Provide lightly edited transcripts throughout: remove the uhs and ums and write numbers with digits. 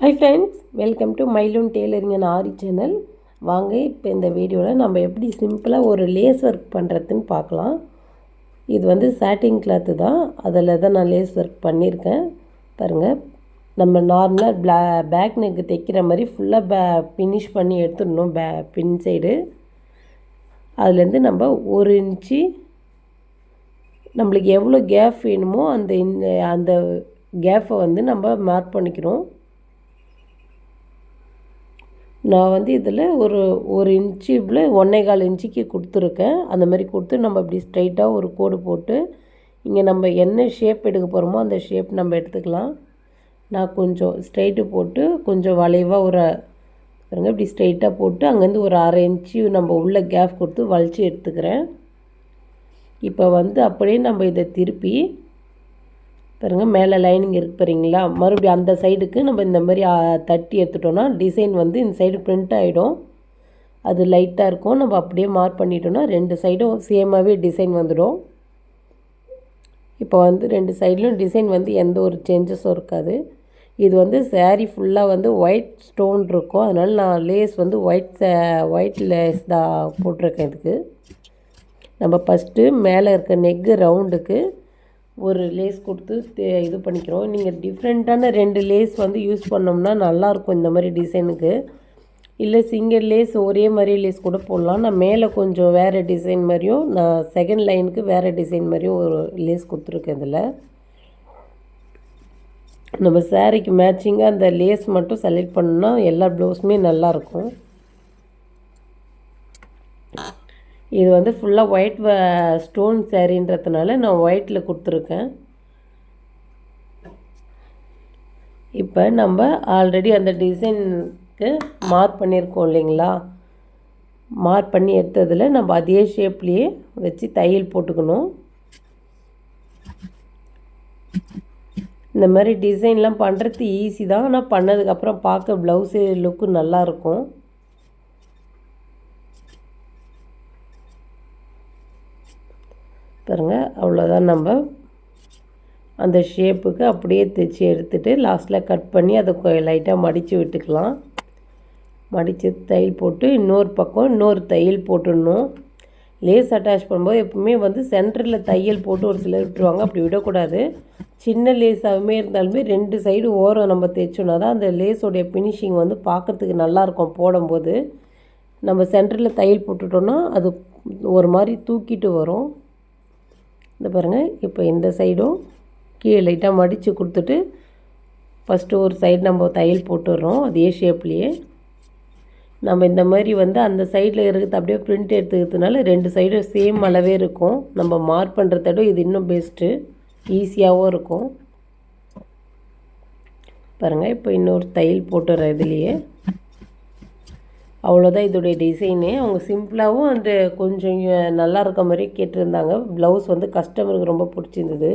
Hi friends, welcome to மைலூன் tailoring and Aari channel. வாங்க இப்போ இந்த வீடியோவில் நம்ம எப்படி சிம்பிளாக ஒரு லேஸ் ஒர்க் பண்ணுறதுன்னு பார்க்கலாம். இது வந்து சாட்டின் கிளாத்து தான், அதில் தான் நான் லேஸ் ஒர்க் பண்ணியிருக்கேன். பாருங்கள், நம்ம நார்மலாக பேக் நெக்கு தைக்கிற மாதிரி ஃபுல்லாக ஃபினிஷ் பண்ணி எடுத்துடணும். பின் சைடு அதுலேருந்து நம்ம 1 இன்ச்சு நம்மளுக்கு எவ்வளோ கேப் வேணுமோ அந்த கேப்பை வந்து நம்ம மார்க் பண்ணிக்கிறோம். நான் வந்து இதில் ஒரு இன்ச்சில் 1.25 இன்ச்சுக்கு கொடுத்துருக்கேன். அந்த மாதிரி கொடுத்து நம்ம இப்படி ஸ்ட்ரைட்டாக ஒரு கோடு போட்டு இங்கே நம்ம என்ன ஷேப் எடுக்க போகிறோமோ அந்த ஷேப் நம்ம எடுத்துக்கலாம். நான் கொஞ்சம் ஸ்ட்ரைட்டு போட்டு கொஞ்சம் வளைவாக பாருங்க, இப்படி ஸ்ட்ரைட்டாக போட்டு அங்கேருந்து ஒரு 1/2 இன்ச்சு நம்ம உள்ள கேப் கொடுத்து வளைச்சி எடுத்துக்கிறேன். இப்போ வந்து அப்படியே நம்ம இதை திருப்பி பாருங்கள், மேலே லைனிங் இருக்குது பாருங்களா, மறுபடியும் அந்த சைடுக்கு நம்ம இந்த மாதிரி தட்டி எடுத்துட்டோன்னா டிசைன் வந்து இந்த சைடு பிரிண்ட் ஆகிடும். அது லைட்டாக இருக்கும். நம்ம அப்படியே மார்க் பண்ணிட்டோன்னா 2 சைடும் சேமாகவே டிசைன் வந்துடும். இப்போ வந்து 2 சைட்லையும் டிசைன் வந்து எந்த ஒரு சேஞ்சஸும் இருக்காது. இது வந்து சாரீ ஃபுல்லாக வந்து ஒயிட் ஸ்டோன் இருக்கும். அதனால் நான் லேஸ் வந்து ஒயிட் லேஸ் தான் போட்டிருக்கேன். இதுக்கு நம்ம ஃபஸ்ட்டு மேலே இருக்க நெக்கு ரவுண்டுக்கு ஒரு லேஸ் கொடுத்து இது பண்ணிக்கிறோம். நீங்கள் டிஃப்ரெண்ட்டான 2 லேஸ் வந்து யூஸ் பண்ணோம்னா நல்லாயிருக்கும் இந்த மாதிரி டிசைனுக்கு. இல்லை சிங்கிள் லேஸ் ஒரே மாதிரி லேஸ் கூட போடலாம். நான் மேலே கொஞ்சம் வேறு டிசைன் மாதிரியும், நான் செகண்ட் லைனுக்கு வேறு டிசைன் மாதிரியும் ஒரு லேஸ் கொடுத்துருக்கேன். இதில் நம்ம சாரீக்கு மேட்சிங்காக அந்த லேஸ் மட்டும் செலக்ட் பண்ணோன்னா எல்லா ப்ளவுஸுமே நல்லாயிருக்கும். இது வந்து ஃபுல்லாக ஒயிட் ஸ்டோன் சாரின்றதுனால நான் ஒயிட்டில் கொடுத்துருக்கேன். இப்போ நம்ம ஆல்ரெடி அந்த டிசைனுக்கு மார்க் பண்ணியிருக்கோம் இல்லைங்களா, மார்க் பண்ணி எடுத்ததில் நம்ம அதே ஷேப்லேயே வச்சு தையல் போட்டுக்கணும். இந்த மாதிரி டிசைன்லாம் பண்ணுறது ஈஸி தான், ஆனால் பண்ணதுக்கப்புறம் பார்க்க ப்ளவுஸு லுக்கு நல்லாயிருக்கும். பாருங்கள், அவ்வளோதான். நம்ம அந்த ஷேப்புக்கு அப்படியே தைச்சி எடுத்துகிட்டு லாஸ்ட்டில் கட் பண்ணி அதை லைட்டாக மடித்து விட்டுக்கலாம். மடித்து தையல் போட்டு இன்னொரு பக்கம் இன்னொரு தையல் போட்டுடணும். லேஸ் அட்டாச் பண்ணும்போது எப்பவுமே வந்து சென்டரில் தையல் போட்டு ஒரு சிலர் விட்டுருவாங்க. அப்படி விடக்கூடாது. சின்ன லேஸாகவே இருந்தாலுமே 2 சைடு ஓரம் நம்ம தைச்சோன்னா தான் அந்த லேஸோடைய ஃபினிஷிங் வந்து பார்க்குறதுக்கு நல்லாயிருக்கும். போடும்போது நம்ம சென்டரில் தையல் போட்டுட்டோன்னா அது ஒரு மாதிரி தூக்கிட்டு வரும். இந்த பாருங்கள், இப்போ இந்த சைடும் கீழே லைட்டாக மடித்து கொடுத்துட்டு ஃபஸ்ட்டு ஒரு சைடு நம்ம தையல் போட்டுடுறோம். அதே ஷேப்லேயே நம்ம இந்த மாதிரி வந்து அந்த சைடில் இருக்கிறது அப்படியே பிரிண்ட் எடுத்துக்கிறதுனால 2 சைடும் சேம் அளவே இருக்கும். நம்ம மார்க் பண்ணுறதோட இது இன்னும் பெஸ்ட்டு, ஈஸியாகவும் இருக்கும். பாருங்கள், இப்போ இன்னொரு தையல் போட்டுடுறேன் இதுலேயே. அவ்வளோதான் இதோடைய டிசைனு. அவங்க சிம்பிளாகவும் அந்த கொஞ்சம் நல்லா இருக்க மாதிரி கேட்டிருந்தாங்க. ப்ளவுஸ் வந்து கஸ்டமருக்கு ரொம்ப பிடிச்சிருந்தது.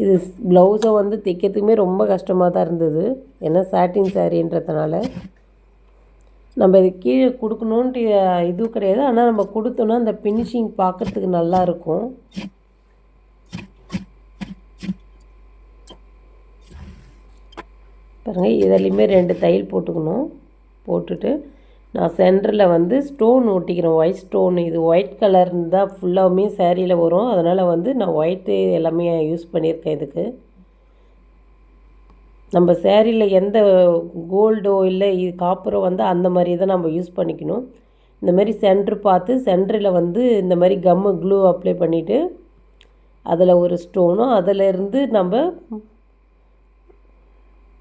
இது ப்ளவுஸை வந்து தைக்கிறதுக்குமே ரொம்ப கஷ்டமாக தான் இருந்தது, ஏன்னா சாட்டின் சாரின்றதுனால. நம்ம இது கீழே கொடுக்கணுன்ட்டு இதுவும் கிடையாது, ஆனால் நம்ம கொடுத்தோன்னா அந்த ஃபினிஷிங் பார்க்குறதுக்கு நல்லாயிருக்கும். பாருங்கள், இதிலையுமே 2 தையல் போட்டுக்கணும். போட்டுட்டு நான் சென்டரில் வந்து ஸ்டோன் ஒட்டிக்கிறேன், ஒயிட் ஸ்டோன். இது ஒயிட் கலர் தான் ஃபுல்லாகவுமே சேரீயில் வரும். அதனால் வந்து நான் ஒயிட்டு எல்லாமே யூஸ் பண்ணியிருக்கேன். இதுக்கு நம்ம சேரீயில் எந்த கோல்டோ இல்லை காப்பரோ வந்து அந்த மாதிரி தான் நம்ம யூஸ் பண்ணிக்கணும். இந்த மாதிரி சென்ட்ரு பார்த்து சென்டரில் வந்து இந்த மாதிரி க்ளூ அப்ளை பண்ணிவிட்டு அதில் ஒரு ஸ்டோனும் அதிலேருந்து நம்ம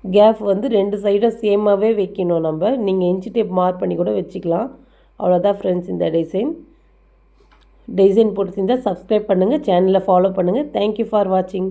கேப் வந்து 2 சைடும் சேமாகவே வைக்கணும். நீங்கள் இன்ச்சி டேப் மார்க் பண்ணி கூட வச்சுக்கலாம். அவ்வளோதான் ஃப்ரெண்ட்ஸ். இந்த டிசைன் பிடிச்சிருந்தால் சப்ஸ்கிரைப் பண்ணுங்கள், சேனலை ஃபாலோ பண்ணுங்கள். தேங்க்யூ ஃபார் வாட்சிங்.